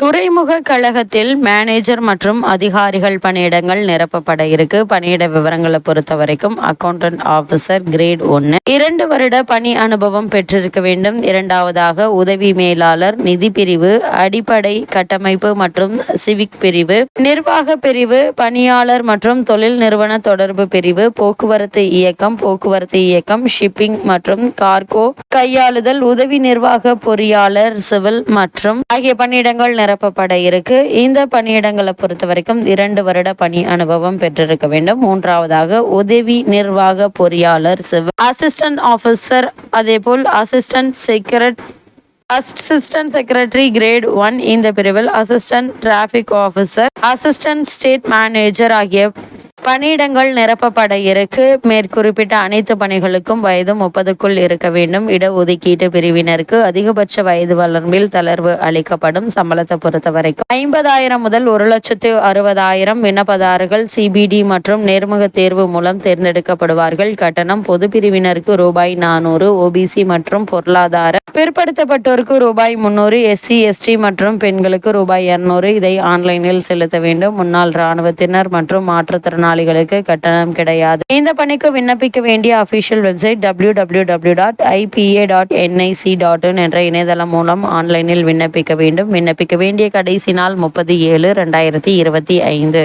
துறைமுக கழகத்தில் மேனேஜர் மற்றும் அதிகாரிகள் பணியிடங்கள் நிரப்பப்பட இருக்கு. பணியிட விவரங்களை பொறுத்த வரைக்கும் அக்கௌண்டன்ட் ஆபீசர் கிரேட் 1 2 வருட பணி அனுபவம் பெற்றிருக்க வேண்டும். இரண்டாவதாக உதவி மேலாளர், நிதி பிரிவு, அடிப்படை கட்டமைப்பு மற்றும் சிவிக் பிரிவு, நிர்வாக பிரிவு, பணியாளர் மற்றும் தொழில் நிறுவன தொடர்பு பிரிவு, போக்குவரத்து இயக்கம், ஷிப்பிங் மற்றும் கார்கோ கையாளுதல், உதவி நிர்வாக பொறியாளர், சிவில் மற்றும் ஆகிய பணியிடங்கள் நிரப்பப்பட இருக்கு. இந்த பணியிடங்களை பொறுத்த வரைக்கும் 2 வருட பணி அனுபவம் பெற்றிருக்க வேண்டும். மூன்றாவதாக உதவி நிர்வாக பொறியாளர், சிவில், அசிஸ்டன்ட் ஆபீசர், அதே போல் அசிஸ்டன்ட் செக்ரட்டரி கிரேட் 1 இந்த பிரிவில், assistant traffic officer, assistant state manager ஆகிய பணியிடங்கள் நிரப்பப்பட இருக்கு. மேற்குறிப்பிட்ட அனைத்து பணிகளுக்கும் வயது 30க்குள் இருக்க வேண்டும். இடஒதுக்கீட்டு பிரிவினருக்கு அதிகபட்ச வயது வரம்பில் தளர்வு அளிக்கப்படும். சம்பளத்தை பொறுத்த வரைக்கும் 50,000 முதல் 1,60,000. விண்ணப்பதாரர்கள் சிபிடி மற்றும் நேர்முக தேர்வு மூலம் தேர்ந்தெடுக்கப்படுவார்கள். கட்டணம் பொது பிரிவினருக்கு ரூபாய் 400, ஓபிசி மற்றும் பொருளாதார பிற்படுத்தப்பட்டோருக்கு ரூபாய் 300, எஸ்சி எஸ்டி மற்றும் பெண்களுக்கு ரூபாய் 200. இதை ஆன்லைனில் செலுத்த வேண்டும். முன்னாள் இராணுவத்தினர் மற்றும் மாற்றுத்திறனாளிகளுக்கு கட்டணம் கிடையாது. இந்த பணிக்கு விண்ணப்பிக்க வேண்டிய அபிஷியல் வெப்சைட் www.ipa.nic.in என்ற இணையதளம் மூலம் ஆன்லைனில் விண்ணப்பிக்க வேண்டும். விண்ணப்பிக்க வேண்டிய கடைசி நாள் 30/7/2025.